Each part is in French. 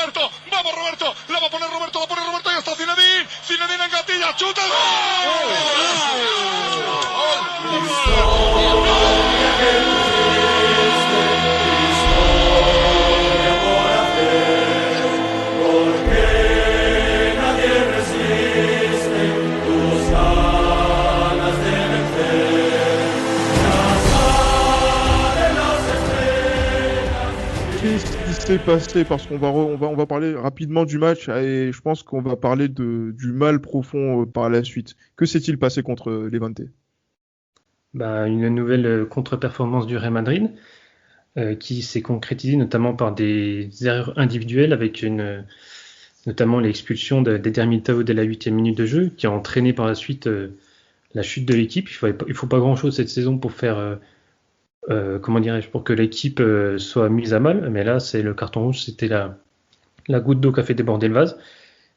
Roberto, vamos Roberto, la va a poner Roberto, la pone Roberto y está Zinedine, Zinedine en gatilla, chuta, Qu'est-ce qui s'est passé? Parce qu'on va parler rapidement du match et je pense qu'on va parler du mal profond par la suite. Que s'est-il passé contre Levante? Une nouvelle contre-performance du Real Madrid qui s'est concrétisée notamment par des erreurs individuelles avec notamment l'expulsion d'Eder Militao dès la 8e minute de jeu qui a entraîné par la suite la chute de l'équipe. Il faut pas grand-chose cette saison pour faire pour que l'équipe soit mise à mal, mais là c'est le carton rouge, c'était la goutte d'eau qui a fait déborder le vase.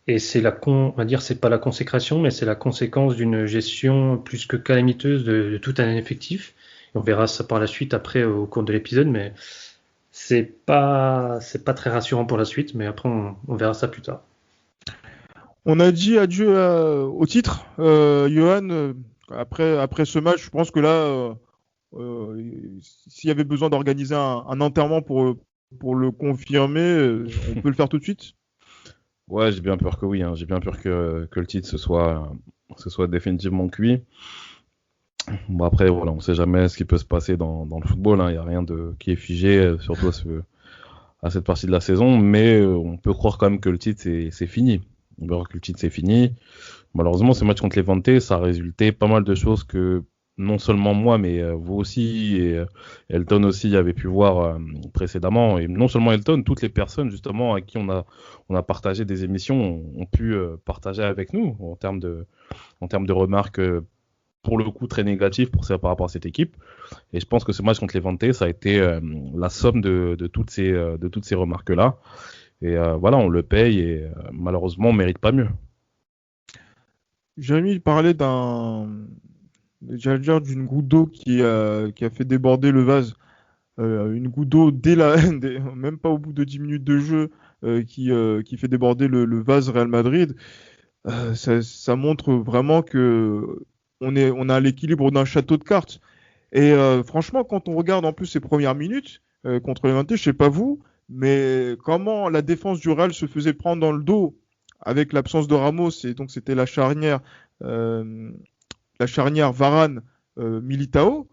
Et c'est on va dire, c'est pas la consécration, mais c'est la conséquence d'une gestion plus que calamiteuse de tout un effectif. Et on verra ça par la suite après au cours de l'épisode, mais c'est pas très rassurant pour la suite, mais après on verra ça plus tard. On a dit adieu au titre, Johan. Après ce match, je pense que là, s'il y avait besoin d'organiser un enterrement pour le confirmer, on peut le faire tout de suite. Ouais, j'ai bien peur que oui. J'ai bien peur que le titre se soit définitivement cuit. Bon, après, voilà, on ne sait jamais ce qui peut se passer dans le football. Il n'y a rien qui est figé, surtout à cette partie de la saison. Mais on peut croire quand même que le titre, c'est fini. On peut croire que le titre, c'est fini. Malheureusement, ce match contre Levante, ça a résulté pas mal de choses que non seulement moi, mais vous aussi et Elton aussi avait pu voir précédemment. Et non seulement Elton, toutes les personnes justement à qui on a partagé des émissions ont pu partager avec nous en termes de remarques pour le coup très négatives par rapport à cette équipe. Et je pense que ce match contre Levante, ça a été la somme de toutes ces remarques-là. Et voilà, on le paye et malheureusement, on ne mérite pas mieux. Jérémy parlait d'une goutte d'eau qui a fait déborder le vase. Une goutte d'eau même pas au bout de 10 minutes de jeu qui fait déborder le vase Real Madrid. Ça montre vraiment que on a l'équilibre d'un château de cartes. Et franchement, quand on regarde en plus ces premières minutes contre Levante, je sais pas vous, mais comment la défense du Real se faisait prendre dans le dos avec l'absence de Ramos, et donc c'était la charnière Varane Militao,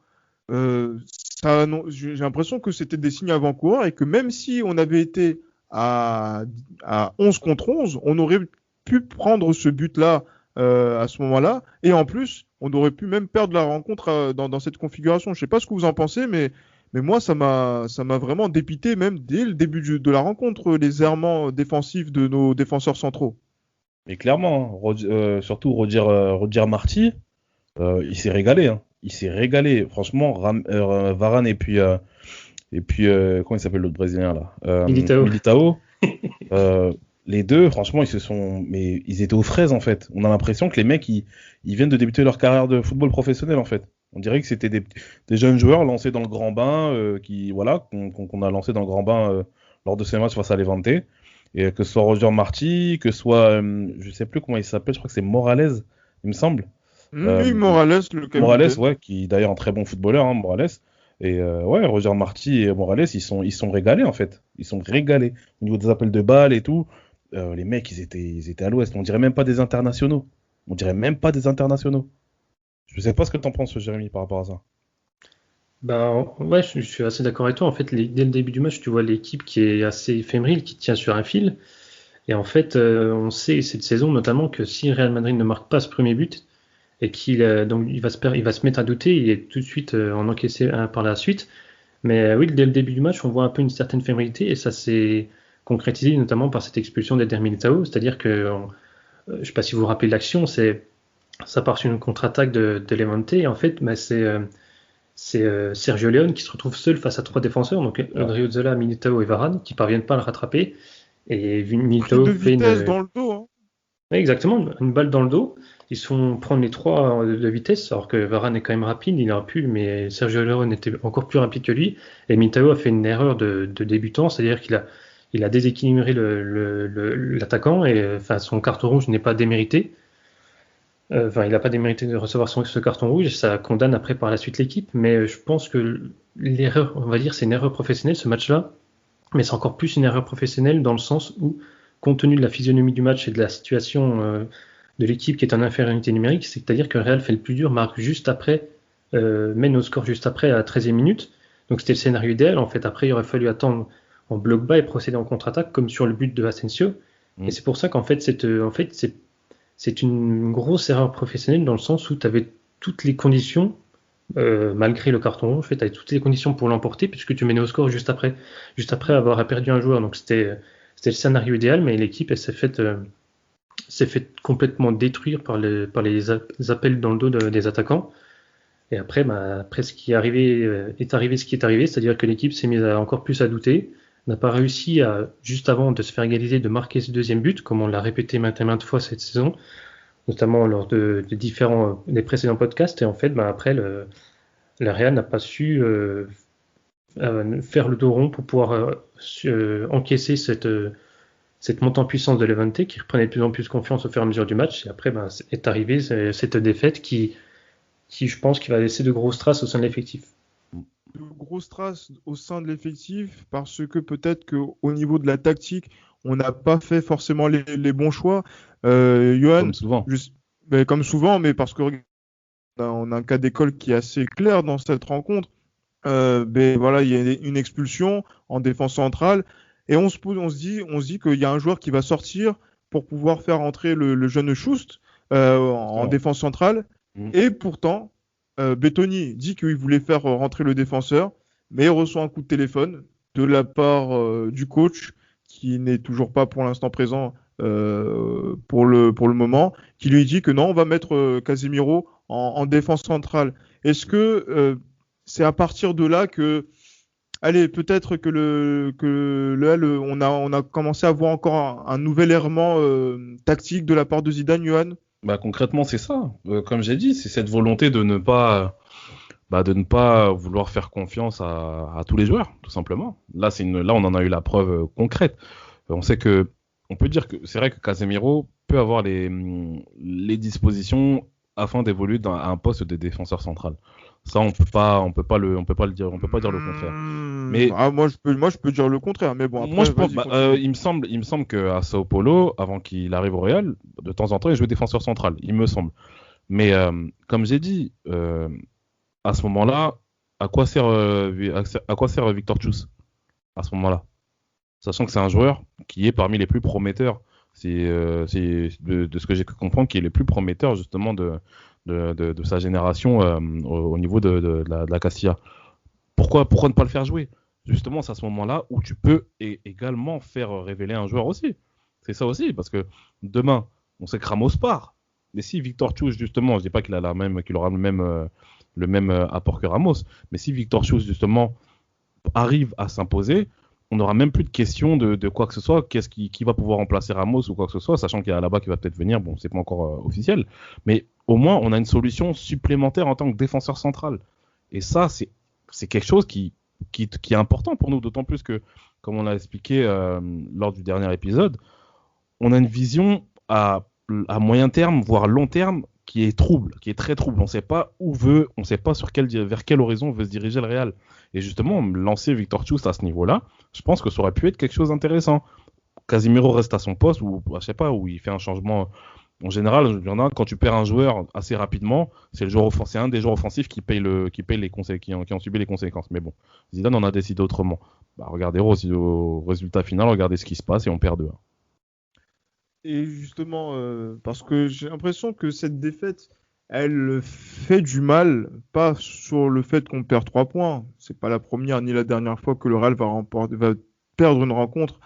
j'ai l'impression que c'était des signes avant-coureurs et que même si on avait été à 11 contre 11, on aurait pu prendre ce but-là à ce moment-là, et en plus, on aurait pu même perdre la rencontre dans cette configuration. Je ne sais pas ce que vous en pensez, mais moi, ça m'a vraiment dépité, même dès le début de la rencontre, les errements défensifs de nos défenseurs centraux. Et clairement, surtout Roger Marti, il s'est régalé. Il s'est régalé. Franchement, Varane et puis comment il s'appelle l'autre Brésilien là, Militao. Les deux, franchement, ils étaient aux fraises en fait. On a l'impression que les mecs, ils viennent de débuter leur carrière de football professionnel en fait. On dirait que c'était des jeunes joueurs lancés dans le grand bain, qu'on a lancé dans le grand bain lors de ces matchs face à Levante. Et que ce soit Roger Marti, que ce soit, je sais plus comment il s'appelle, je crois que c'est Morales, il me semble. Oui, Morales, le capitaine. Morales, ouais, qui est d'ailleurs un très bon footballeur, Morales. Et Roger Marti et Morales, ils sont régalés en fait. Ils sont régalés au niveau des appels de balles et tout. Les mecs, ils étaient à l'ouest. On dirait même pas des internationaux. Je sais pas ce que t'en penses, Jérémy, par rapport à ça. Ouais, je suis assez d'accord avec toi. En fait, dès le début du match, tu vois l'équipe qui est assez fébrile, qui tient sur un fil. Et en fait, on sait cette saison notamment que si Real Madrid ne marque pas ce premier but et il va se mettre à douter, il est tout de suite en encaissé par la suite. Mais oui, dès le début du match, on voit un peu une certaine fébrilité et ça s'est concrétisé notamment par cette expulsion d'Eder Militao. C'est-à-dire que, je sais pas si vous vous rappelez de l'action, ça part sur une contre-attaque de Levante et en fait, c'est Sergio León qui se retrouve seul face à 3 défenseurs, donc Odriozola, Militao et Varane, qui parviennent pas à le rattraper. Et Militao fait une dans le dos. Hein. Oui, exactement, une balle dans le dos. Ils se font prendre les 3 de vitesse, alors que Varane est quand même rapide, il aurait pu, mais Sergio León était encore plus rapide que lui. Et Militao a fait une erreur de débutant, c'est-à-dire il a déséquilibré l'attaquant et son carton rouge n'est pas démérité. Il n'a pas démérité de recevoir ce carton rouge, ça condamne après par la suite l'équipe, mais je pense que l'erreur, on va dire, c'est une erreur professionnelle ce match-là, mais c'est encore plus une erreur professionnelle dans le sens où, compte tenu de la physionomie du match et de la situation de l'équipe qui est en infériorité numérique, c'est-à-dire que Real fait le plus dur, marque juste après, mène au score juste après à la 13e minute, donc c'était le scénario idéal. En fait, après il aurait fallu attendre en bloc bas et procéder en contre-attaque comme sur le but de Asensio, et c'est pour ça qu'en fait, c'est une grosse erreur professionnelle dans le sens où tu avais toutes les conditions, malgré le carton rouge, en fait, tu avais toutes les conditions pour l'emporter puisque tu menais au score juste après avoir perdu un joueur. Donc c'était le scénario idéal, mais l'équipe elle s'est fait complètement détruire par les appels dans le dos des attaquants. Et après, ce qui est arrivé, c'est-à-dire que l'équipe s'est mise encore plus à douter, n'a pas réussi juste avant de se faire égaliser, de marquer ce deuxième but, comme on l'a répété maintes et maintes fois cette saison, notamment lors des précédents podcasts. Et en fait, après, le Real n'a pas su faire le dos rond pour pouvoir encaisser cette montée en puissance de Levante, qui reprenait de plus en plus confiance au fur et à mesure du match. Et après, est arrivée cette défaite qui, je pense, qui va laisser de grosses traces au sein de l'effectif. De grosses traces au sein de l'effectif parce que peut-être qu'au niveau de la tactique, on n'a pas fait forcément les bons choix. Johan, comme souvent, mais parce que on a un cas d'école qui est assez clair dans cette rencontre. Voilà, il y a une expulsion en défense centrale et on se dit qu'il y a un joueur qui va sortir pour pouvoir faire entrer le jeune Schust en défense centrale. Et pourtant, Bettoni dit qu'il voulait faire rentrer le défenseur, mais il reçoit un coup de téléphone de la part du coach, qui n'est toujours pas pour l'instant présent pour le moment, qui lui dit que non, on va mettre Casemiro en défense centrale. Est-ce que c'est à partir de là que, allez, peut-être que on a commencé à voir encore un nouvel errement tactique de la part de Zidane, Johan? Concrètement, c'est ça. Comme j'ai dit, c'est cette volonté de ne pas vouloir faire confiance à tous les joueurs, tout simplement. Là, on en a eu la preuve concrète. On peut dire que c'est vrai que Casemiro peut avoir les dispositions afin d'évoluer à un poste de défenseur central. Ça, on peut pas le dire, on peut pas dire le contraire. Mais moi, je peux dire le contraire, mais bon. Après, moi, je pense, il me semble qu'à Sao Paulo, avant qu'il arrive au Real, de temps en temps, il jouait défenseur central. Il me semble. Mais comme j'ai dit, à ce moment-là, à quoi sert Victor Chus à ce moment-là, sachant que c'est un joueur qui est parmi les plus prometteurs. C'est de ce que j'ai pu comprendre, qui est le plus prometteur justement de sa génération au niveau de la Castilla. Pourquoi ne pas le faire jouer? Justement, c'est à ce moment-là où tu peux également faire révéler un joueur aussi. C'est ça aussi, parce que demain, on sait que Ramos part. Mais si Victor Chus, justement, je ne dis pas qu'il aura le même apport que Ramos, mais si Victor Chus, justement, arrive à s'imposer, on n'aura même plus de question de quoi que ce soit, qui va pouvoir remplacer Ramos ou quoi que ce soit, sachant qu'il y a là-bas qui va peut-être venir, bon, c'est pas encore officiel, mais au moins on a une solution supplémentaire en tant que défenseur central. Et ça, c'est quelque chose qui est important pour nous, d'autant plus que, comme on l'a expliqué lors du dernier épisode, on a une vision à moyen terme, voire long terme, qui est très trouble. On ne sait pas on sait pas vers quel horizon veut se diriger le Real. Et justement, lancer Victor Chus à ce niveau-là, je pense que ça aurait pu être quelque chose d'intéressant. Casemiro reste à son poste, ou je sais pas, où il fait un changement. En général, il y en a, quand tu perds un joueur assez rapidement, c'est un des joueurs offensifs qui paye les conséquences, qui ont subi les conséquences. Mais bon, Zidane en a décidé autrement. Regardez au résultat final, regardez ce qui se passe et on perd 2-1. Et justement, parce que j'ai l'impression que cette défaite, elle fait du mal, pas sur le fait qu'on perd 3 points. C'est pas la première ni la dernière fois que le Real va perdre une rencontre,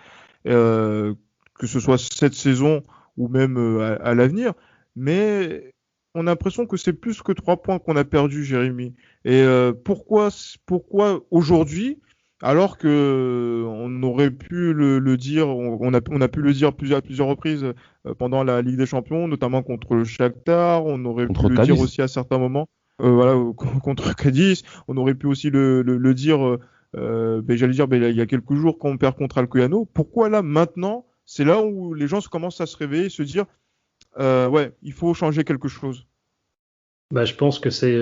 que ce soit cette saison ou même à l'avenir. Mais on a l'impression que c'est plus que 3 points qu'on a perdu, Jérémy. Et pourquoi aujourd'hui, alors que on aurait pu le dire, on a pu le dire à plusieurs reprises pendant la Ligue des Champions, notamment contre le Shakhtar, on aurait pu le dire aussi à certains moments, contre Cadiz, on aurait pu aussi le dire j'allais dire, il y a quelques jours quand on perd contre Alcoyano. Pourquoi là, maintenant, c'est là où les gens commencent à se réveiller et se dire, ouais, il faut changer quelque chose. Je pense que c'est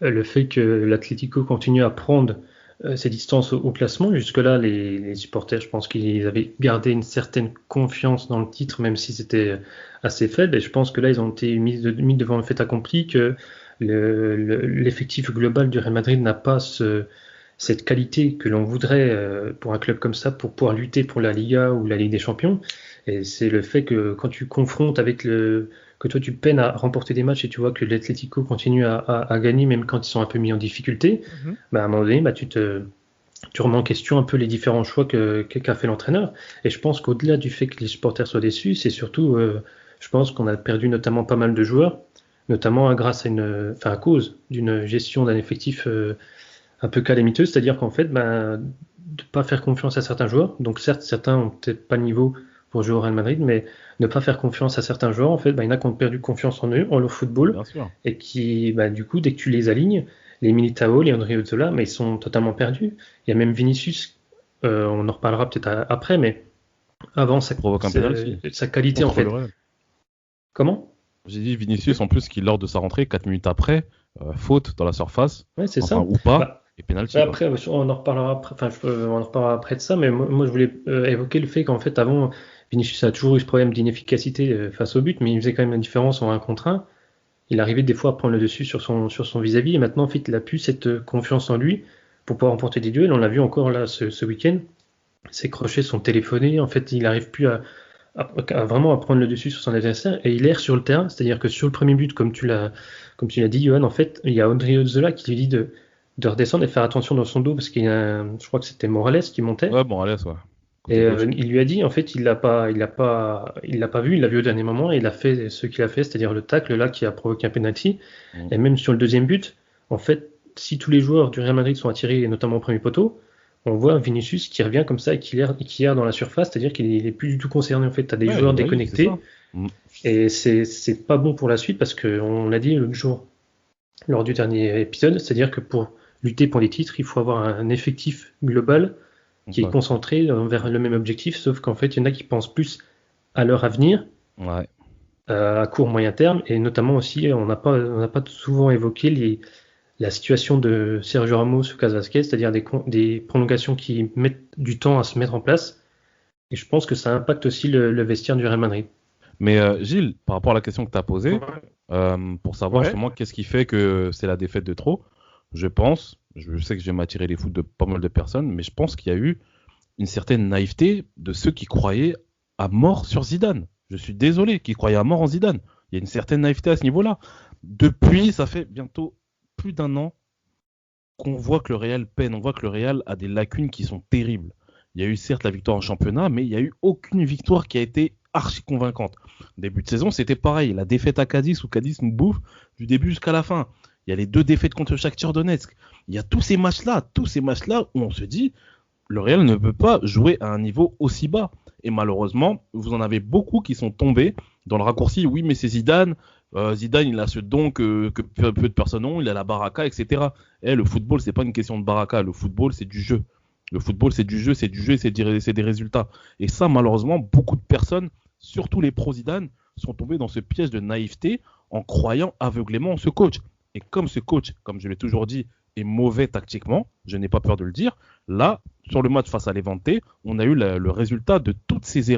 le fait que l'Atlético continue à prendre ses distances au classement. Jusque-là, les supporters, je pense qu'ils avaient gardé une certaine confiance dans le titre, même si c'était assez faible. Et je pense que là, ils ont été mis devant le fait accompli que l'effectif global du Real Madrid n'a pas cette qualité que l'on voudrait pour un club comme ça, pour pouvoir lutter pour la Liga ou la Ligue des Champions. Et c'est le fait que quand tu confrontes avec que toi tu peines à remporter des matchs et tu vois que l'Atlético continue à gagner même quand ils sont un peu mis en difficulté, à un moment donné, tu remets en question un peu les différents choix qu'a fait l'entraîneur. Et je pense qu'au-delà du fait que les supporters soient déçus, c'est surtout, je pense qu'on a perdu notamment pas mal de joueurs, notamment à cause d'une gestion d'un effectif un peu calamiteuse, c'est-à-dire qu'en fait, de pas faire confiance à certains joueurs. Donc certes, certains ont peut-être pas le niveau pour jouer au Real Madrid, mais ne pas faire confiance à certains joueurs, en fait, il y en a qui ont perdu confiance en eux, en leur football, et qui, du coup, dès que tu les alignes, les Militao, les André Ozzola, mais ils sont totalement perdus. Il y a même Vinicius, on en reparlera peut-être après, mais avant sa qualité, en fait. Comment ? J'ai dit Vinicius, en plus, qui lors de sa rentrée, 4 minutes après, faute dans la surface, ouais, c'est ça. Ou pas, et pénalty. Après, on en reparlera après de ça, mais moi je voulais évoquer le fait qu'en fait, avant, Vinicius a toujours eu ce problème d'inefficacité face au but, mais il faisait quand même la différence en 1 contre 1. Il arrivait des fois à prendre le dessus sur son vis-à-vis, et maintenant, en fait, il a plus cette confiance en lui pour pouvoir remporter des duels. On l'a vu encore là ce week-end. Ses crochets sont téléphonés, en fait, il n'arrive plus à vraiment prendre le dessus sur son adversaire, et il erre sur le terrain, c'est-à-dire que sur le premier but, comme tu l'as dit, Johan, en fait, il y a André Ozzola qui lui dit de redescendre et faire attention dans son dos, parce je crois que c'était Morales qui montait. Ouais, Morales, ouais. Et il lui a dit, en fait, il l'a pas vu, il l'a vu au dernier moment, et il a fait ce qu'il a fait, c'est-à-dire le tacle là qui a provoqué un penalty. Et même sur le deuxième but, en fait, si tous les joueurs du Real Madrid sont attirés, et notamment au premier poteau, on voit Vinicius qui revient comme ça et qui erre dans la surface, c'est-à-dire qu'il est plus du tout concerné. En fait, tu as des joueurs déconnectés, et c'est pas bon pour la suite, parce qu'on l'a dit l'autre jour lors du dernier épisode, c'est-à-dire que pour lutter pour les titres, il faut avoir un effectif global qui est concentré vers le même objectif, sauf qu'en fait, il y en a qui pensent plus à leur avenir, à court, moyen terme, et notamment aussi, on n'a pas souvent évoqué la situation de Sergio Ramos ou Lucas Vázquez, c'est-à-dire des prolongations qui mettent du temps à se mettre en place, et je pense que ça impacte aussi le vestiaire du Real Madrid. Mais Gilles, par rapport à la question que tu as posée, pour savoir justement qu'est-ce qui fait que c'est la défaite de trop, je sais que je vais m'attirer les foudres de pas mal de personnes, mais je pense qu'il y a eu une certaine naïveté de ceux qui croyaient à mort sur Zidane. Je suis désolé, qui croyaient à mort en Zidane. Il y a une certaine naïveté à ce niveau-là. Depuis, ça fait bientôt plus d'1 an qu'on voit que le Real peine, on voit que le Real a des lacunes qui sont terribles. Il y a eu certes la victoire en championnat, mais il n'y a eu aucune victoire qui a été archi convaincante. Début de saison, c'était pareil. La défaite à Cadiz, où Cadiz nous bouffe du début jusqu'à la fin. Il y a les 2 défaites contre Shakhtar Donetsk. Il y a tous ces matchs-là où on se dit, le Real ne peut pas jouer à un niveau aussi bas. Et malheureusement, vous en avez beaucoup qui sont tombés dans le raccourci. Oui, mais c'est Zidane. Zidane, il a ce don que peu de personnes ont. Il a la baraka, etc. Le football, c'est pas une question de baraka. Le football, c'est du jeu. Le football, c'est du jeu, c'est des résultats. Et ça, malheureusement, beaucoup de personnes, surtout les pro-Zidane, sont tombés dans ce piège de naïveté en croyant aveuglément en ce coach. Et comme ce coach, comme je l'ai toujours dit, est mauvais tactiquement, je n'ai pas peur de le dire, là, sur le match face à Levante, on a eu le résultat de tous ces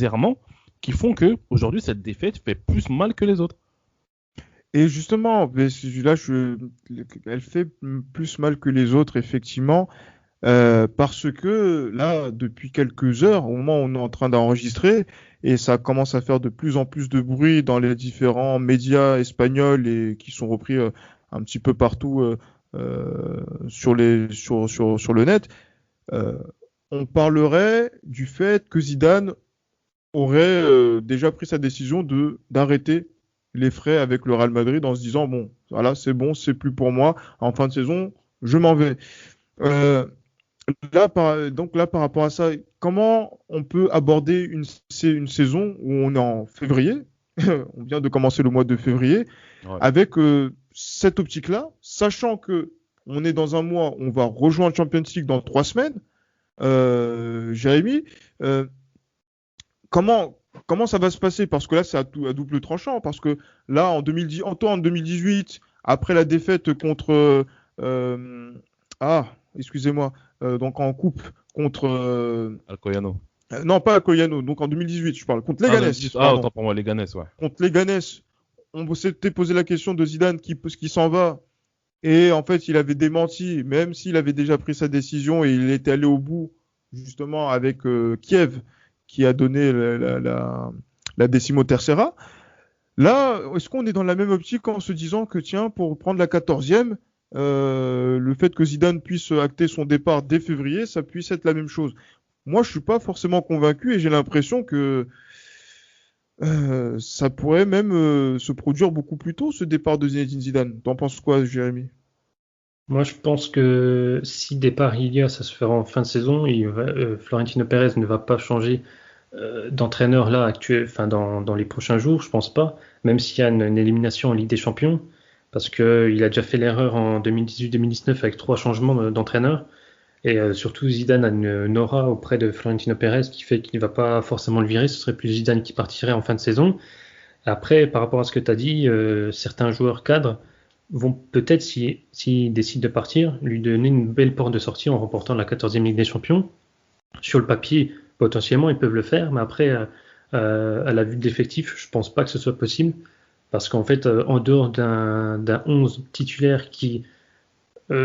errements qui font que aujourd'hui cette défaite fait plus mal que les autres. Et justement, là, elle fait plus mal que les autres, effectivement, parce que là, depuis quelques heures, au moment où on est en train d'enregistrer, et ça commence à faire de plus en plus de bruit dans les différents médias espagnols et qui sont repris un petit peu partout sur le net, on parlerait du fait que Zidane aurait déjà pris sa décision d'arrêter les frais avec le Real Madrid en se disant bon, voilà, c'est bon, c'est plus pour moi. En fin de saison, je m'en vais. Là, par rapport à ça, comment on peut aborder une saison où on est en février, on vient de commencer le mois de février, avec cette optique-là, sachant que on est dans un mois, on va rejoindre Champions League dans 3 semaines. Jérémy, comment ça va se passer? Parce que là, c'est à double tranchant. Parce que là, en 2018, après la défaite contre... excusez-moi. Donc en coupe contre... Alcoyano. Non, pas Alcoyano. Donc en 2018, je parle. Contre Leganés. Autant pour moi, Leganés, ouais. Contre Leganés, on s'était posé la question de Zidane qui s'en va. Et en fait, il avait démenti, même s'il avait déjà pris sa décision et il était allé au bout, justement, avec Kiev, qui a donné la Décimo Tercera. Là, est-ce qu'on est dans la même optique en se disant que, tiens, pour prendre la 14e, le fait que Zidane puisse acter son départ dès février, ça puisse être la même chose? Moi, je suis pas forcément convaincu et j'ai l'impression que ça pourrait même se produire beaucoup plus tôt, ce départ de Zinedine Zidane. T'en penses quoi, Jérémy? Moi, je pense que si départ il y a, ça se fera en fin de saison. Florentino Pérez ne va pas changer d'entraîneur là actuel, enfin dans les prochains jours, je pense pas. Même s'il y a une élimination en Ligue des Champions, parce que il a déjà fait l'erreur en 2018-2019 avec 3 changements d'entraîneur. Et surtout, Zidane a une aura auprès de Florentino Pérez qui fait qu'il ne va pas forcément le virer. Ce serait plus Zidane qui partirait en fin de saison. Après, par rapport à ce que tu as dit, certains joueurs cadres vont peut-être, s'ils décident de partir, lui donner une belle porte de sortie en remportant la 14e Ligue des Champions. Sur le papier, potentiellement, ils peuvent le faire. Mais après, à la vue de l'effectif, je ne pense pas que ce soit possible. Parce qu'en fait, en dehors d'un 11 titulaire qui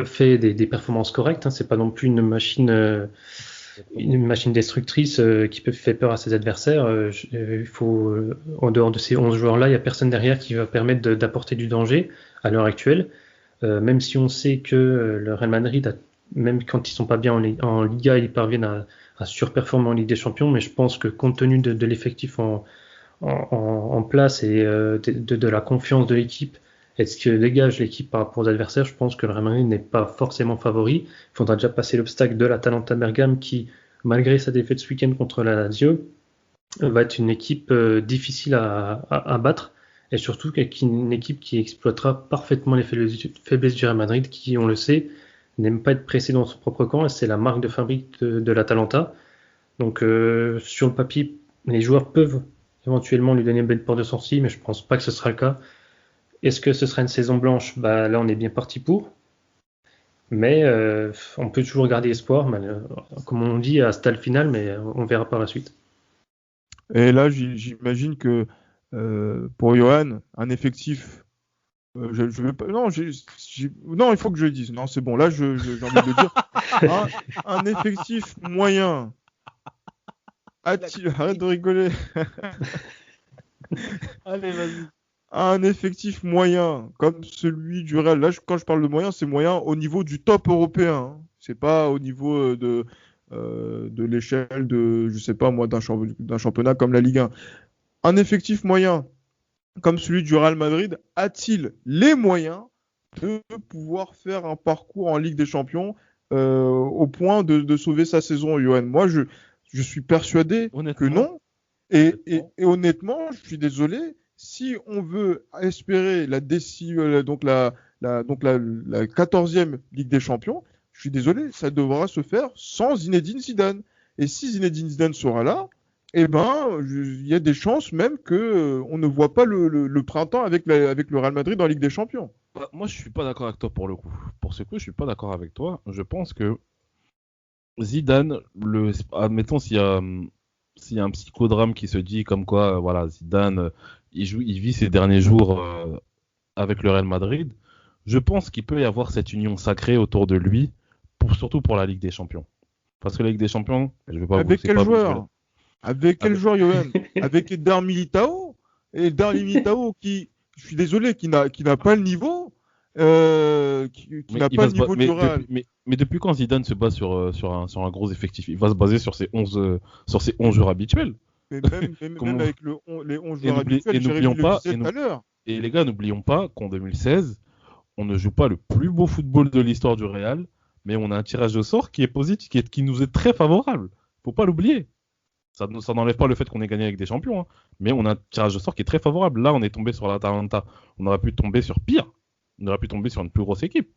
fait des performances correctes, hein, c'est pas non plus une machine destructrice qui peut faire peur à ses adversaires. En dehors de ces 11 joueurs-là, il n'y a personne derrière qui va permettre d'apporter du danger à l'heure actuelle. Même si on sait que le Real Madrid, même quand ils sont pas bien en Liga, ils parviennent à surperformer en Ligue des Champions, mais je pense que compte tenu de l'effectif en place et de la confiance de l'équipe, et ce que dégage l'équipe par rapport aux adversaires, je pense que le Real Madrid n'est pas forcément favori. Il faudra déjà passer l'obstacle de l'Atalanta Bergame qui, malgré sa défaite ce week-end contre la Lazio, va être une équipe difficile à battre, et surtout une équipe qui exploitera parfaitement les faiblesses du Real Madrid, qui, on le sait, n'aime pas être pressé dans son propre camp, et c'est la marque de fabrique de l'Atalanta. Donc sur le papier, les joueurs peuvent éventuellement lui donner une belle porte de sortie, mais je ne pense pas que ce sera le cas. Est-ce que ce sera une saison blanche? Là, on est bien parti pour. Mais on peut toujours garder espoir. Comme on dit, à stade final, mais on verra par la suite. Et là, j'imagine que pour Johan, un effectif... je vais pas... Non, non, il faut que je le dise. Non, c'est bon. Là, j'ai envie de le dire. Un effectif moyen. Arrête de rigoler. Allez, vas-y. Un effectif moyen comme celui du Real. Là, quand je parle de moyen, c'est moyen au niveau du top européen. Hein. C'est pas au niveau de l'échelle de, je sais pas moi, d'un championnat comme la Ligue 1. Un effectif moyen comme celui du Real Madrid a-t-il les moyens de pouvoir faire un parcours en Ligue des Champions au point de sauver sa saison, Johan? Moi, je suis persuadé que non. Et honnêtement, je suis désolé. Si on veut espérer la 14e Ligue des Champions, je suis désolé, ça devra se faire sans Zinedine Zidane. Et si Zinedine Zidane sera là, il y a des chances même qu'on ne voit pas le printemps avec le Real Madrid en Ligue des Champions. Moi, je suis pas d'accord avec toi pour le coup. Pour ce coup, je suis pas d'accord avec toi. Je pense que Zidane, admettons s'il y a un psychodrame qui se dit comme quoi, voilà, Zidane, il vit ses derniers jours avec le Real Madrid, je pense qu'il peut y avoir cette union sacrée autour de lui, surtout pour la Ligue des Champions. Parce que la Ligue des Champions, je vais pas avec quel joueur? Avec quel joueur, Johan? Avec Eder Militao? Eder Militao qui, je suis désolé, qui n'a pas le niveau. Qui n'a pas le niveau du Real. Mais depuis quand Zidane se base sur un gros effectif? Il va se baser sur ses 11 joueurs habituels. Mais même avec les 11 joueurs habituels, et n'oublions pas, tout à l'heure. Et les gars, n'oublions pas qu'en 2016, on ne joue pas le plus beau football de l'histoire du Real, mais on a un tirage au sort qui est positif, qui nous est très favorable. Faut pas l'oublier. Ça n'enlève pas le fait qu'on ait gagné avec des champions, hein, mais on a un tirage au sort qui est très favorable. Là, on est tombé sur l'Atalanta. On aurait pu tomber sur pire. On aurait pu tomber sur une plus grosse équipe.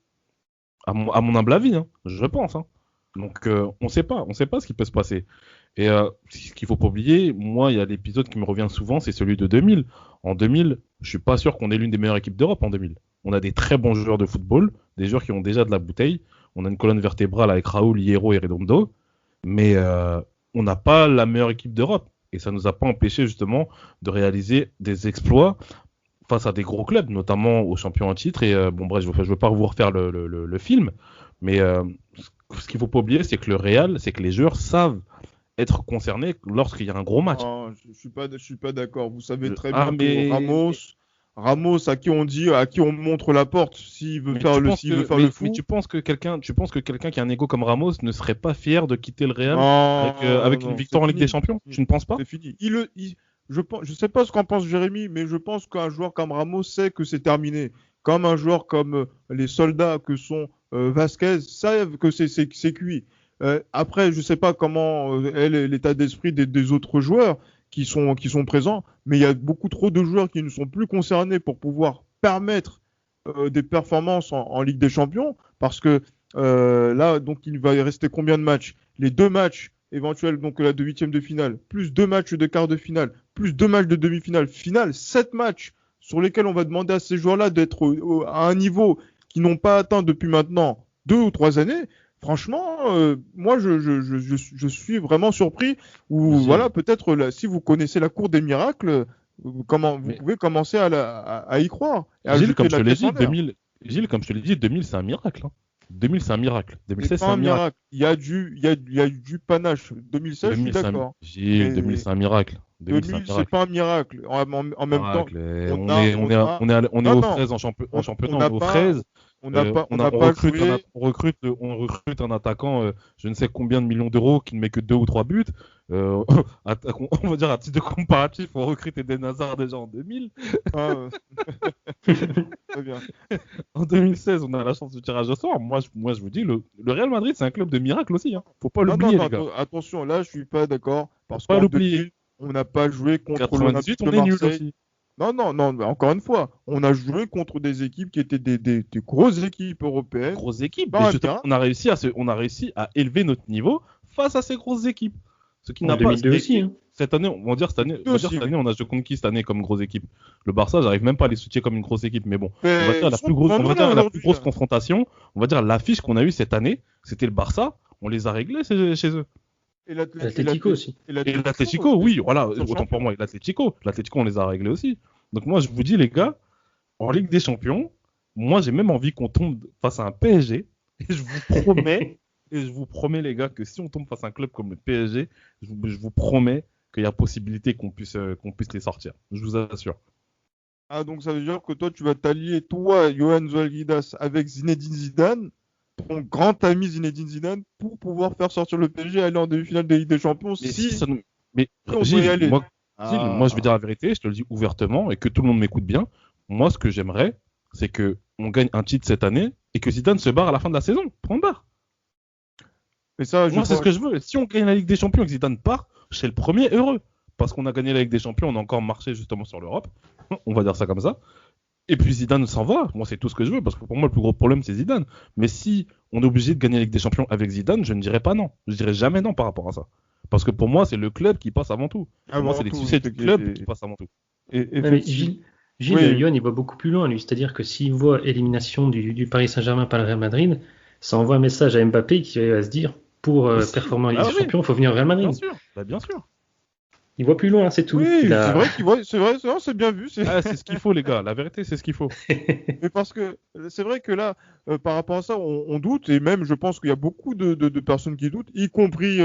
À mon humble avis, hein, je pense. Hein. Donc, on sait pas ce qui peut se passer. Et ce qu'il faut pas oublier, moi, il y a l'épisode qui me revient souvent, c'est celui de 2000. En 2000, je suis pas sûr qu'on ait l'une des meilleures équipes d'Europe en 2000. On a des très bons joueurs de football, des joueurs qui ont déjà de la bouteille. On a une colonne vertébrale avec Raoul, Hierro et Redondo, mais on n'a pas la meilleure équipe d'Europe. Et ça nous a pas empêché justement de réaliser des exploits face à des gros clubs, notamment aux champions en titre. Et bon, bref, je veux pas vous refaire le film, mais ce qu'il faut pas oublier, c'est que le Real, c'est que les joueurs savent être concernés lorsqu'il y a un gros match. Non, je suis pas d'accord. Vous savez très Ah, bien mais... que Ramos, à qui on dit, à qui on montre la porte, s'il veut faire le fou. Mais tu penses que quelqu'un qui a un ego comme Ramos ne serait pas fier de quitter le Real Non, avec non, une victoire en Ligue des Champions? Tu ne penses pas? C'est fini. Je sais pas ce qu'en pense Jérémy, mais je pense qu'un joueur comme Ramos sait que c'est terminé. Comme un joueur comme les soldats que sont Vasquez savent que c'est cuit. Après, je sais pas comment est l'état d'esprit des autres joueurs qui sont présents, mais il y a beaucoup trop de joueurs qui ne sont plus concernés pour pouvoir permettre des performances en Ligue des Champions, parce que là, donc, il va y rester combien de matchs? Les 2 matchs éventuels, donc là, de huitième de finale, plus 2 matchs de quart de finale, plus 2 matchs de demi-finale, finale, 7 matchs sur lesquels on va demander à ces joueurs-là d'être à un niveau qu'ils n'ont pas atteint depuis maintenant 2 ou 3 années. Franchement, moi, je suis vraiment surpris. Ou voilà, peut-être si vous connaissez la cour des miracles, vous pouvez commencer à y croire. Gilles, comme je te l'ai dit, 2000, c'est un miracle. Hein. 2000, c'est un miracle. 2016, c'est un miracle. Il y a du panache. 2016, je suis d'accord. Gilles, 2000, c'est un miracle. 2000, c'est pas un miracle. En même temps, on est aux fraises en championnat. Aux fraises. On recrute un attaquant, je ne sais combien de millions d'euros qui ne met que 2 ou 3 buts. On va dire à titre de comparatif, on recrute Eden Hazard déjà en 2000. Très bien. En 2016, on a la chance du tirage au sort. Moi, je vous dis, le Real Madrid, c'est un club de miracles aussi. Hein. Faut pas l'oublier, les gars. Attention, là, je suis pas d'accord. Parce qu'en 2000, on n'a pas joué contre 98, on est nul aussi. Non, mais encore une fois, on a joué contre des équipes qui étaient des grosses équipes européennes. Grosses équipes, mais on a réussi à élever notre niveau face à ces grosses équipes. Ce qui n'a pas aussi. Hein. Cette année, on va dire cette année, on a joué contre qui cette année comme grosse équipe? Le Barça, j'arrive même pas à les soutenir comme une grosse équipe, mais bon, on va dire la plus grosse confrontation, on va dire l'affiche qu'on a eue cette année, c'était le Barça, on les a réglés chez eux. Et l'Atlético aussi. Et l'Atlético, oui, voilà, autant pour moi. L'Atlético, on les a réglés aussi. Donc moi, je vous dis, les gars, en Ligue des Champions, moi, j'ai même envie qu'on tombe face à un PSG. Et je vous promets, les gars, que si on tombe face à un club comme le PSG, je vous promets qu'il y a possibilité qu'on puisse les sortir. Je vous assure. Ah, donc ça veut dire que toi, tu vas t'allier, toi, Johan Zoualgidas, avec Zinedine Zidane, ton grand ami Zinedine Zidane, pour pouvoir faire sortir le PSG et aller en demi-finale de Ligue des Champions. Moi, je vais dire la vérité, je te le dis ouvertement et que tout le monde m'écoute bien. Moi, ce que j'aimerais, c'est que on gagne un titre cette année et que Zidane se barre à la fin de la saison. Point barre. Mais ça, moi, c'est ce que je veux. Si on gagne la Ligue des Champions et que Zidane part, je serai le premier heureux. Parce qu'on a gagné la Ligue des Champions, on a encore marché justement sur l'Europe. On va dire ça comme ça. Et puis Zidane s'en va. Moi, c'est tout ce que je veux. Parce que pour moi, le plus gros problème, c'est Zidane. Mais si on est obligé de gagner la Ligue des Champions avec Zidane, je ne dirais pas non. Je dirais jamais non par rapport à ça. Parce que pour moi, c'est le club qui passe avant tout. Pour moi, c'est les succès du club qui passent avant tout. Gilles, Lyon, il va beaucoup plus loin, lui. C'est-à-dire que s'il voit élimination du Paris Saint-Germain par le Real Madrid, ça envoie un message à Mbappé qui va se dire, pour performer en Ligue des Champions, il faut venir au Real Madrid. Bien sûr. Il voit plus loin, c'est tout. Oui, c'est vrai qu'il voit, c'est bien vu. C'est ce qu'il faut, les gars. La vérité, c'est ce qu'il faut. Mais parce que c'est vrai que là, par rapport à ça, on doute, et même je pense qu'il y a beaucoup de personnes qui doutent, y compris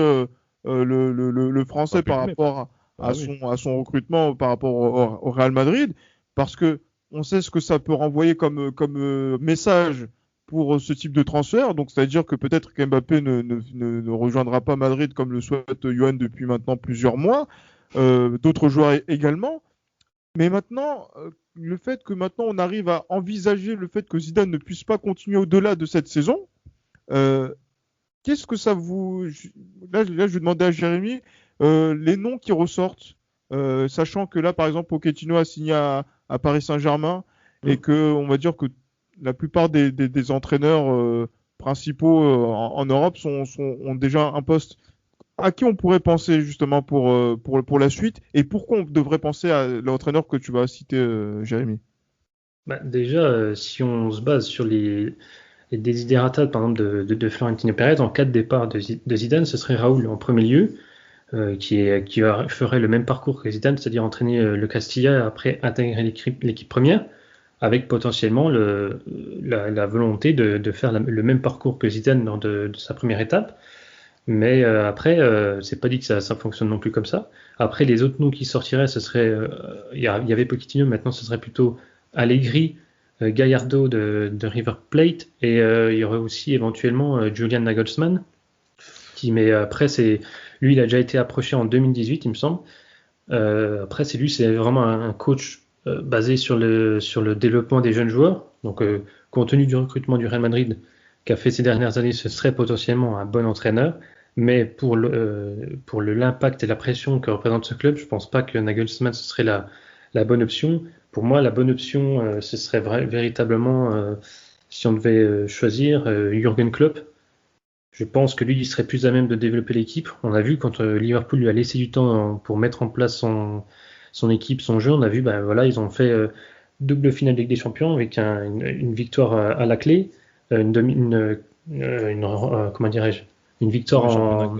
le Français par rapport à son recrutement par rapport au Real Madrid, parce que on sait ce que ça peut renvoyer comme message pour ce type de transfert. Donc, c'est-à-dire que peut-être qu'Mbappé ne rejoindra pas Madrid comme le souhaite Johan depuis maintenant plusieurs mois. D'autres joueurs également. Mais maintenant, le fait que maintenant on arrive à envisager le fait que Zidane ne puisse pas continuer au-delà de cette saison, qu'est-ce que ça vous... Là, je vais demander à Jérémy les noms qui ressortent, sachant que là, par exemple, Pochettino a signé à Paris Saint-Germain et que on va dire que la plupart des entraîneurs principaux en Europe ont déjà un poste. À qui on pourrait penser justement pour la suite et pourquoi on devrait penser à l'entraîneur que tu vas citer, Jérémy? Bah, déjà, si on se base sur les desiderata, par exemple, de Florentino Pérez, en cas de départ de Zidane, ce serait Raoul en premier lieu, ferait le même parcours que Zidane, c'est-à-dire entraîner le Castilla et après intégrer l'équipe première, avec potentiellement la volonté de faire le même parcours que Zidane lors de sa première étape. Mais après, c'est pas dit que ça fonctionne non plus comme ça. Après, les autres noms qui sortiraient, ce serait, il y avait Pochettino, maintenant ce serait plutôt Allegri, Gallardo de River Plate, et il y aurait aussi éventuellement Julian Nagelsmann, mais après lui, il a déjà été approché en 2018, il me semble. Après, c'est vraiment un coach basé sur le développement des jeunes joueurs. Donc, compte tenu du recrutement du Real Madrid qu'a fait ces dernières années, ce serait potentiellement un bon entraîneur. Mais pour l'impact et la pression que représente ce club, je pense pas que Nagelsmann ce serait la bonne option. Pour moi, la bonne option, ce serait véritablement, si on devait choisir, Jürgen Klopp. Je pense que lui, il serait plus à même de développer l'équipe. On a vu quand Liverpool lui a laissé du temps pour mettre en place son équipe, son jeu, on a vu, ben voilà, ils ont fait double finale de Ligue des Champions avec une victoire à la clé, comment dirais-je, une victoire en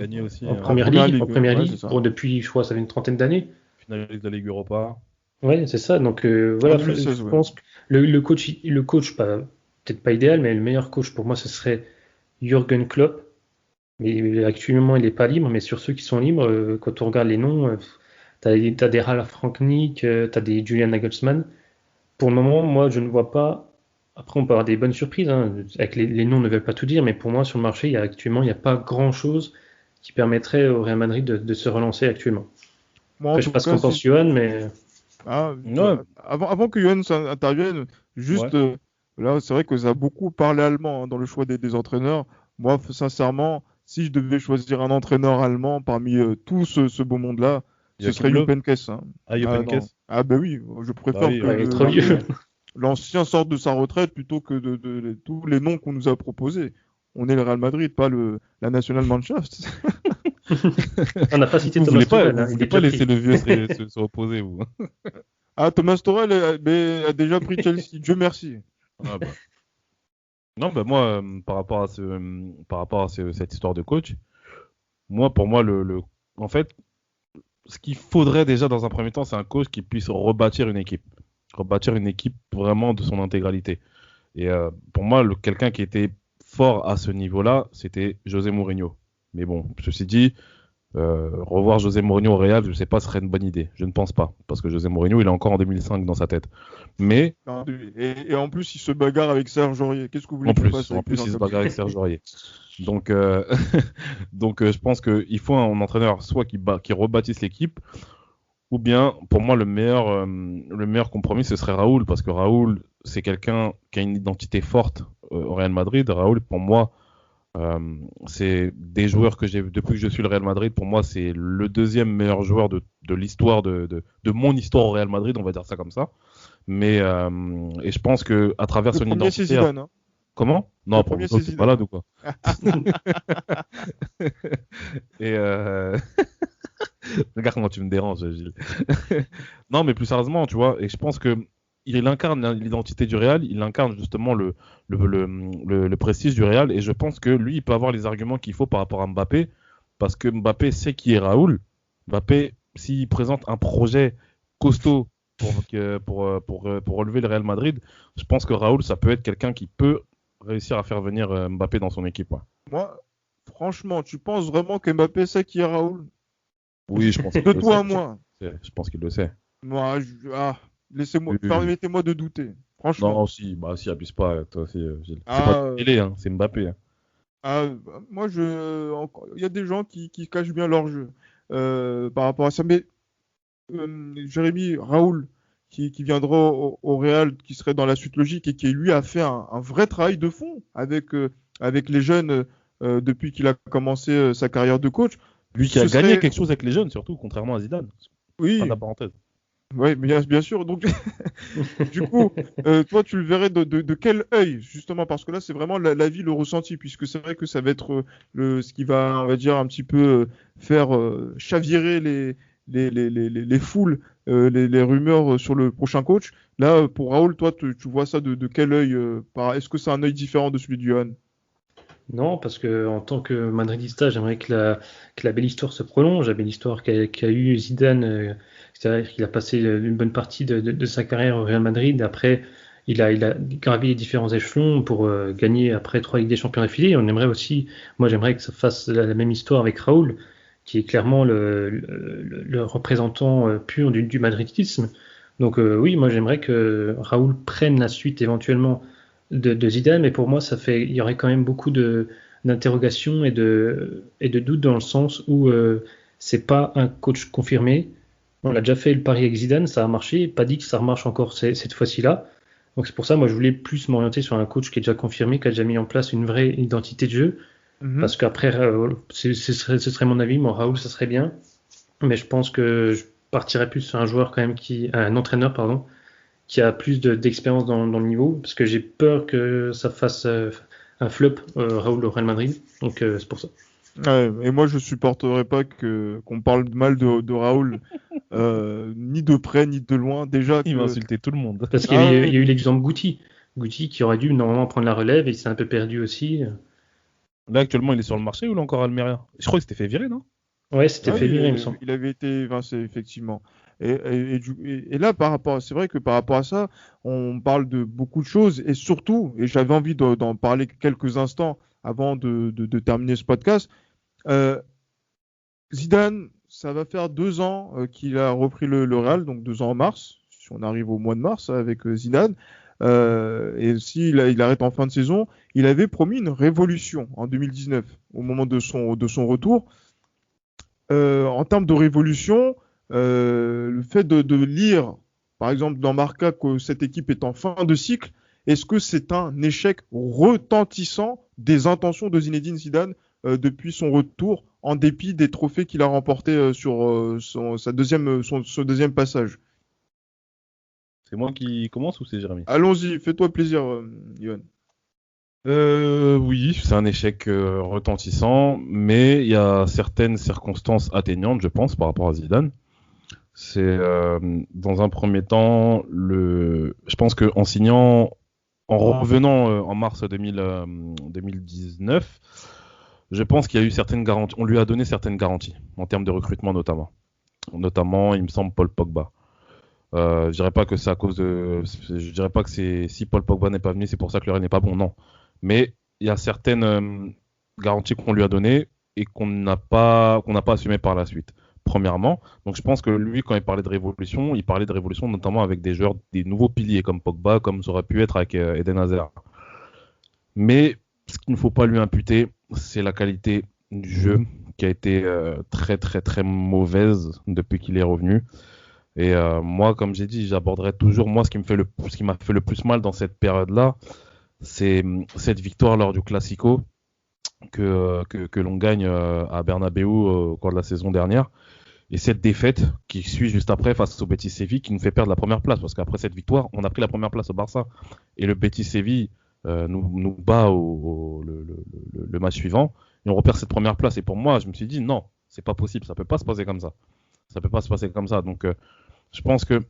Première Ligue, depuis, je crois, ça fait une trentaine d'années. Finale de la Ligue Europa. Ouais, c'est ça. Donc voilà, 2016, je pense que le coach, peut-être pas idéal, mais le meilleur coach pour moi, ce serait Jürgen Klopp. Mais actuellement, il n'est pas libre. Mais sur ceux qui sont libres, quand on regarde les noms, t'as des Ralf Rangnick, t'as des Julian Nagelsmann. Pour le moment, moi, je ne vois pas. Après, on peut avoir des bonnes surprises. Hein. Avec les noms ne veulent pas tout dire, mais pour moi, sur le marché, actuellement, il n'y a pas grand-chose qui permettrait au Real Madrid de se relancer actuellement. Après, je sais pas ce qu'en pense Johan, mais... Avant que Johan intervienne, juste là, c'est vrai que ça a beaucoup parlé allemand dans le choix des entraîneurs. Moi, sincèrement, si je devais choisir un entraîneur allemand parmi tout ce beau monde-là, ce serait Jupp Heynckes. Hein. Jupp Heynckes. Ben oui, je préfère que l'ancien sorte de sa retraite plutôt que de tous les noms qu'on nous a proposés. On est le Real Madrid, pas la Nationalmannschaft. On n'a pas cité Thomas Tuchel. Vous ne voulez pas laisser le vieux se reposer, vous. Thomas Tuchel a déjà pris Chelsea, Dieu merci. Ah bah. Non, bah moi, par rapport à cette histoire de coach, pour moi, en fait, ce qu'il faudrait déjà dans un premier temps, c'est un coach qui puisse rebâtir une équipe vraiment de son intégralité. Et pour moi, quelqu'un qui était fort à ce niveau-là, c'était José Mourinho. Mais bon, ceci dit, revoir José Mourinho au Real, je ne sais pas, ce serait une bonne idée. Je ne pense pas, parce que José Mourinho, il est encore en 2005 dans sa tête. Mais et en plus, il se bagarre avec Serge Aurier. Qu'est-ce que vous voulez qu'il fasse? En plus, il se bagarre avec Serge Aurier. Donc, je pense qu'il faut un entraîneur soit qui rebâtisse l'équipe, ou bien, pour moi, le meilleur compromis, ce serait Raoul, parce que Raoul, c'est quelqu'un qui a une identité forte au Real Madrid. Raoul, pour moi, c'est des joueurs que j'ai depuis que je suis le Real Madrid. Pour moi, c'est le deuxième meilleur joueur de l'histoire de mon histoire au Real Madrid, on va dire ça comme ça. Mais et je pense que à travers son identité. C'est Zidane, hein. Comment? Non, pour moi, c'est malade ou quoi? Et regarde comment tu me déranges, Gilles. Non, mais plus sérieusement, tu vois. Et je pense que il incarne l'identité du Real, il incarne justement le prestige du Real, et je pense que lui, il peut avoir les arguments qu'il faut par rapport à Mbappé, parce que Mbappé sait qui est Raoul. Mbappé, s'il présente un projet costaud pour relever le Real Madrid, je pense que Raoul, ça peut être quelqu'un qui peut réussir à faire venir Mbappé dans son équipe. Ouais. Moi, franchement, tu penses vraiment que Mbappé sait qui est Raoul? Oui, je pense qu'il le sait. De toi à moi. Je pense qu'il le sait. Moi, permettez-moi de douter. Franchement. Non, si, abuse pas, toi aussi, Gilles. C'est pas télé, hein, c'est Mbappé. Hein. Moi, il y a des gens qui cachent bien leur jeu par rapport à ça. Mais Jérémy, Raoul, qui viendra au Real, qui serait dans la suite logique et qui, lui, a fait un vrai travail de fond avec les jeunes depuis qu'il a commencé sa carrière de coach. Lui qui a gagné quelque chose avec les jeunes, surtout, contrairement à Zidane. Oui. Fin de la parenthèse. Oui, bien sûr. Donc, du coup, toi, tu le verrais de quel œil, justement, parce que là, c'est vraiment l'avis, le ressenti, puisque c'est vrai que ça va être ce qui va, on va dire, un petit peu faire chavirer les foules, les rumeurs sur le prochain coach. Là, pour Raoul, toi, tu vois ça de quel œil est-ce que c'est un œil différent de celui de Johan? Non, parce que en tant que madridista, j'aimerais que la belle histoire se prolonge, la belle histoire qu'a eu Zidane, c'est-à-dire qu'il a passé une bonne partie de sa carrière au Real Madrid. Après, il a gravi les différents échelons pour gagner après 3 Ligues des Champions d'affilée. On aimerait aussi, moi j'aimerais que ça fasse la même histoire avec Raoul, qui est clairement le représentant pur du madridisme. Donc oui, moi j'aimerais que Raoul prenne la suite éventuellement de Zidane, mais pour moi, il y aurait quand même beaucoup d'interrogations et de doutes dans le sens où c'est pas un coach confirmé. On a déjà fait le pari avec Zidane, ça a marché, pas dit que ça remarche encore cette fois-ci-là. Donc c'est pour ça, moi, je voulais plus m'orienter sur un coach qui est déjà confirmé, qui a déjà mis en place une vraie identité de jeu, Mhm. parce qu'après, ce serait mon avis, mon Raoul, ça serait bien, mais je pense que je partirais plus sur un joueur quand même un entraîneur, pardon, qui a plus d'expérience dans le niveau, parce que j'ai peur que ça fasse un flop, Raoul au Real Madrid. Donc c'est pour ça. Ouais, et moi, je supporterais pas qu'on parle mal de Raoul, ni de près ni de loin. Déjà Il va que. insulter tout le monde. Parce qu'il y Ah a eu, ouais, il y a eu l'exemple Guti. Guti qui aurait dû normalement prendre la relève et il s'est un peu perdu aussi. Là, actuellement, il est sur le marché ou il est encore à Almeria? Je crois qu'il s'était fait virer, non? Ouais, c'était ouais, fait virer, il me semble. il avait été évincé, effectivement. Et là, c'est vrai que par rapport à ça, on parle de beaucoup de choses, et surtout, et j'avais envie d'en parler quelques instants avant de terminer ce podcast. euh, Zidane, ça va faire 2 ans qu'il a repris le Real, donc 2 ans en mars, si on arrive au mois de mars avec Zidane. Et s'il il arrête en fin de saison, il avait promis une révolution en 2019, au moment de son retour. En termes de révolution, le fait de lire, par exemple, dans Marca, que cette équipe est en fin de cycle, est-ce que c'est un échec retentissant des intentions de Zinedine Zidane depuis son retour, en dépit des trophées qu'il a remportés sur ce deuxième passage? C'est moi qui commence ou c'est Jérémy? Allons-y, fais-toi plaisir, Yohan. Oui, c'est un échec retentissant, mais il y a certaines circonstances atteignantes, je pense, par rapport à Zidane. C'est dans un premier temps, je pense qu'en signant, en revenant en mars 2019, je pense qu'il y a eu certaines garanties. On lui a donné certaines garanties en termes de recrutement notamment. Notamment, il me semble, Paul Pogba. Je dirais pas que c'est à cause de. Je dirais pas que c'est si Paul Pogba n'est pas venu, c'est pour ça que le Real n'est pas bon. Non. Mais il y a certaines garanties qu'on lui a données et qu'on n'a pas assumées par la suite. Premièrement, donc je pense que lui, quand il parlait de révolution notamment avec des joueurs, des nouveaux piliers comme Pogba, comme ça aurait pu être avec Eden Hazard. Mais ce qu'il ne faut pas lui imputer, c'est la qualité du jeu qui a été très très très mauvaise depuis qu'il est revenu. Et moi, comme j'ai dit, j'aborderai toujours moi ce qui m'a fait le plus mal dans cette période-là, c'est cette victoire lors du Classico que l'on gagne à Bernabéu au cours de la saison dernière. Et cette défaite qui suit juste après face au Betis Séville qui nous fait perdre la première place. Parce qu'après cette victoire, on a pris la première place au Barça. Et le Betis Séville nous bat le match suivant. Et on repère cette première place. Et pour moi, je me suis dit, non, c'est pas possible. Ça peut pas se passer comme ça. Ça peut pas se passer comme ça. Donc, je pense que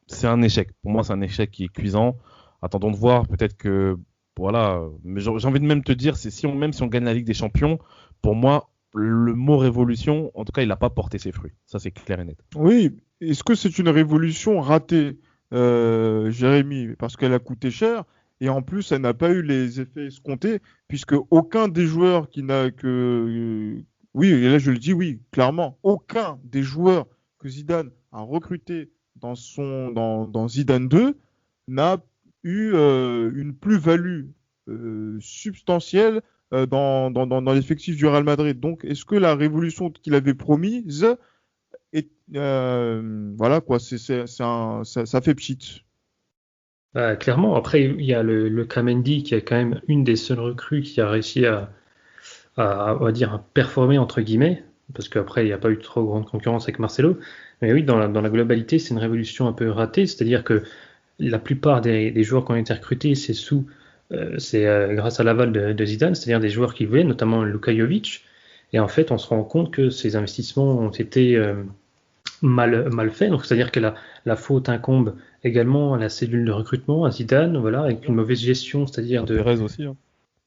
c'est un échec. Pour moi, c'est un échec qui est cuisant. Attendons de voir. Peut-être que, voilà. Mais j'ai envie de même te dire, même si on gagne la Ligue des Champions, pour moi, le mot révolution, en tout cas, il n'a pas porté ses fruits. Ça, c'est clair et net. Oui, est-ce que c'est une révolution ratée, Jérémy, parce qu'elle a coûté cher et en plus elle n'a pas eu les effets escomptés, puisque aucun des joueurs qui n'a que, oui, et là je le dis oui, clairement, aucun des joueurs que Zidane a recruté dans Zidane 2 n'a eu une plus-value substantielle dans l'effectif du Real Madrid. Donc, est-ce que la révolution qu'il avait promise voilà quoi, ça fait pchit. Clairement, après, il y a le Kamendi qui est quand même une des seules recrues qui a réussi on va dire, à performer, entre guillemets. parce qu'après, il n'y a pas eu trop grande concurrence avec Marcelo. Mais oui, dans la globalité, c'est une révolution un peu ratée, c'est-à-dire que la plupart des joueurs qui ont été recrutés, c'est grâce à l'aval de Zidane, c'est-à-dire des joueurs qui voulaient, notamment Luka Jovic. Et en fait, on se rend compte que ces investissements ont été mal faits. Donc, c'est-à-dire que la faute incombe également à la cellule de recrutement, à Zidane, voilà, avec une mauvaise gestion, c'est-à-dire de. Perez aussi. Hein.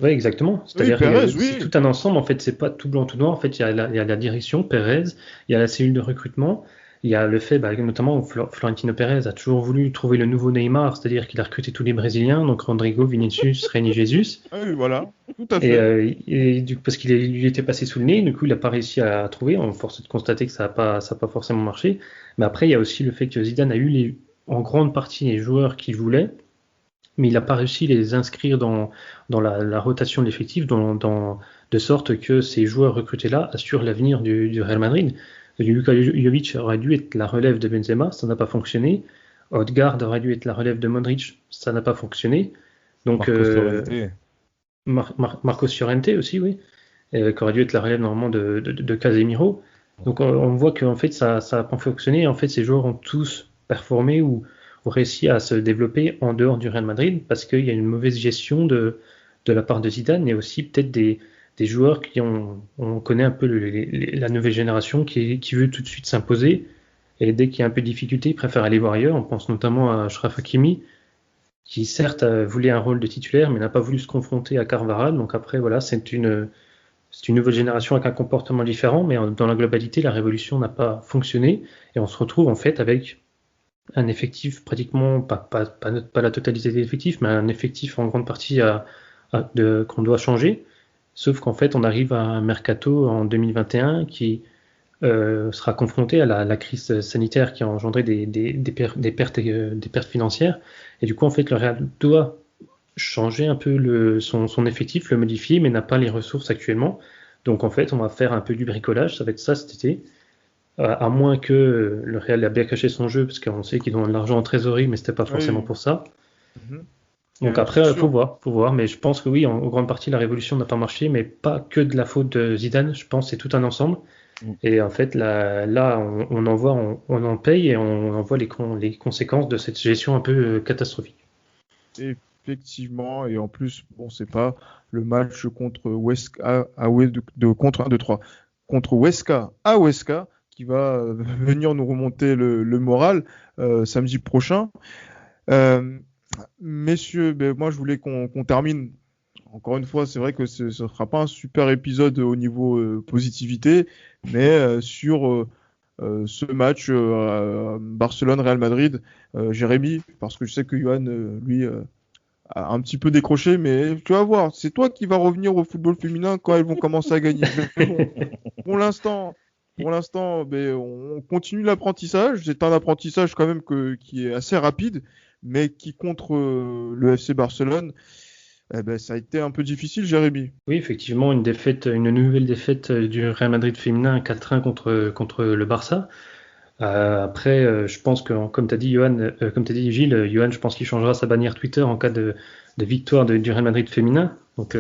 Oui, c'est-à-dire Perez, c'est tout un ensemble. En fait, c'est pas tout blanc tout noir. En fait, il y a la direction, Perez, il y a la cellule de recrutement. Il y a le fait, notamment, Florentino Pérez a toujours voulu trouver le nouveau Neymar, c'est-à-dire qu'il a recruté tous les Brésiliens, donc Rodrigo, Vinicius, René Jesus. Oui, voilà, tout à fait. Parce qu'il lui était passé sous le nez, du coup, il n'a pas réussi à trouver. On force de constater que ça n'a pas forcément marché. Mais après, il y a aussi le fait que Zidane a eu en grande partie les joueurs qu'il voulait, mais il n'a pas réussi à les inscrire dans la rotation de l'effectif, de sorte que ces joueurs recrutés-là assurent l'avenir du Real Madrid. Luka Jovic aurait dû être la relève de Benzema, ça n'a pas fonctionné. Odegaard aurait dû être la relève de Modric, ça n'a pas fonctionné. Donc Marcos Llorente aussi, oui, qui aurait dû être la relève normalement de Casemiro. Donc on voit qu'en fait ça n'a pas fonctionné. En fait, ces joueurs ont tous performé ou ont réussi à se développer en dehors du Real Madrid parce qu'il y a une mauvaise gestion de la part de Zidane et aussi peut-être des joueurs on connaît un peu la nouvelle génération qui veut tout de suite s'imposer et dès qu'il y a un peu de difficulté, ils préfèrent aller voir ailleurs. On pense notamment à Achraf Hakimi qui certes voulait un rôle de titulaire mais n'a pas voulu se confronter à Carvajal. Donc après voilà, c'est une nouvelle génération avec un comportement différent, mais dans la globalité, la révolution n'a pas fonctionné et on se retrouve en fait avec un effectif pratiquement, pas la totalité des effectifs, mais un effectif en grande partie qu'on doit changer. Sauf qu'en fait, on arrive à un mercato en 2021 qui sera confronté à la crise sanitaire qui a engendré des pertes financières. Et du coup, en fait, le Real doit changer un peu son effectif, le modifier, mais n'a pas les ressources actuellement. Donc en fait, on va faire un peu du bricolage, ça va être ça cet été. À moins que le Real a bien caché son jeu, parce qu'on sait qu'ils ont de l'argent en trésorerie, mais c'était pas forcément pour ça. Donc après, faut voir, mais je pense que oui, en grande partie, la révolution n'a pas marché, mais pas que de la faute de Zidane, je pense que c'est tout un ensemble. Et en fait, là on en paye et on en voit les conséquences de cette gestion un peu catastrophique. Effectivement, et en plus, bon, c'est pas le match contre Huesca contre 1-2-3 contre Huesca à Huesca qui va venir nous remonter le moral samedi prochain. Messieurs, moi je voulais qu'on termine. Encore une fois, c'est vrai que ce ne sera pas un super épisode au niveau positivité, mais sur ce match Barcelone-Real Madrid, Jérémy, parce que je sais que Johan, lui, a un petit peu décroché, mais tu vas voir, c'est toi qui vas revenir au football féminin quand elles vont commencer à gagner. Bon, pour l'instant, on continue l'apprentissage. C'est un apprentissage quand même qui est assez rapide, mais qui contre le FC Barcelone, ça a été un peu difficile, Jérémy. Oui, effectivement, une nouvelle défaite du Real Madrid féminin 4-1 contre le Barça. Après, je pense que, comme tu as dit, Gilles, Johan, je pense qu'il changera sa bannière Twitter en cas de victoire du Real Madrid féminin. Donc,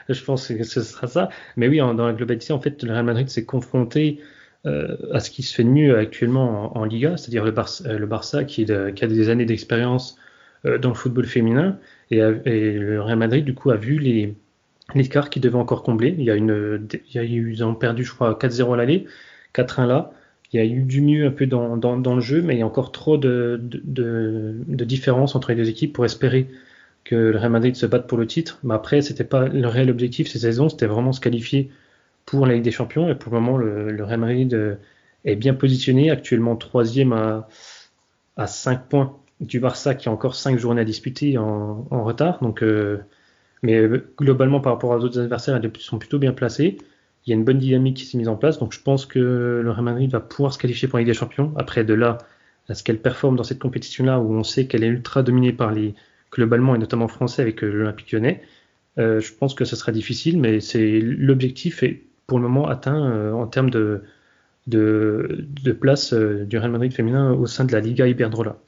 je pense que ce sera ça. Mais oui, dans la globalité, en fait, le Real Madrid s'est confronté à ce qui se fait de mieux actuellement en Liga, c'est-à-dire le Barça qui a des années d'expérience dans le football féminin. Et le Real Madrid, du coup, a vu l'écart qu'ils devaient encore combler. Ils ont perdu, je crois, 4-0 à l'aller. 4-1 là, il y a eu du mieux un peu dans le jeu, mais il y a encore trop de différence entre les deux équipes pour espérer que le Real Madrid se batte pour le titre. Mais après, c'était pas le réel objectif cette saison, c'était vraiment se qualifier pour la Ligue des Champions. Et pour le moment, le Real Madrid est bien positionné, actuellement 3e à 5 points du Barça qui a encore 5 journées à disputer en retard. Donc, mais globalement, par rapport aux autres adversaires, ils sont plutôt bien placés. Il y a une bonne dynamique qui s'est mise en place, donc je pense que le Real Madrid va pouvoir se qualifier pour la Ligue des Champions. Après, de là à ce qu'elle performe dans cette compétition-là, où on sait qu'elle est ultra dominée par globalement et notamment français avec l'Olympique Lyonnais, je pense que ce sera difficile, mais l'objectif est pour le moment atteint en termes de place du Real Madrid féminin au sein de la Liga Iberdrola.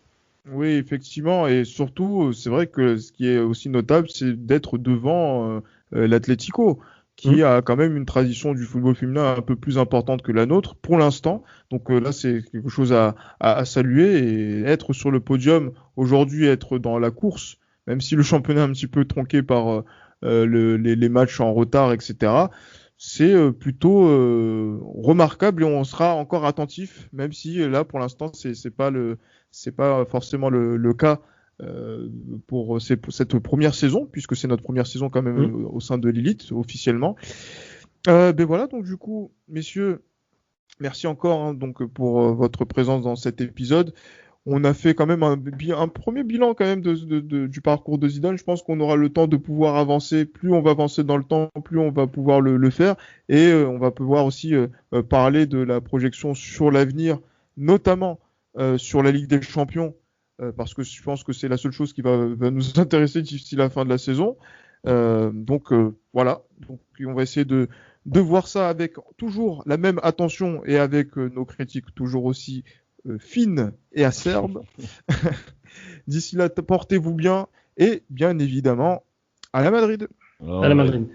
Oui, effectivement, et surtout, c'est vrai que ce qui est aussi notable, c'est d'être devant l'Atlético, qui a quand même une tradition du football féminin un peu plus importante que la nôtre pour l'instant. Donc là, c'est quelque chose à saluer et être sur le podium aujourd'hui, être dans la course, même si le championnat est un petit peu tronqué par les matchs en retard, etc. C'est plutôt remarquable et on sera encore attentif, même si là, pour l'instant, c'est pas forcément le cas. Pour cette première saison, puisque c'est notre première saison quand même au sein de l'élite officiellement. Ben voilà, donc du coup, messieurs, merci encore donc pour votre présence dans cet épisode. On a fait quand même un premier bilan quand même du parcours de Zidane. Je pense qu'on aura le temps de pouvoir avancer. Plus on va avancer dans le temps, plus on va pouvoir le faire. Et on va pouvoir aussi parler de la projection sur l'avenir, notamment sur la Ligue des Champions. Parce que je pense que c'est la seule chose qui va nous intéresser d'ici la fin de la saison. Donc voilà, donc on va essayer de voir ça avec toujours la même attention et avec nos critiques toujours aussi fines et acerbes. D'ici là, portez-vous bien et bien évidemment à la Madrid. À la Madrid.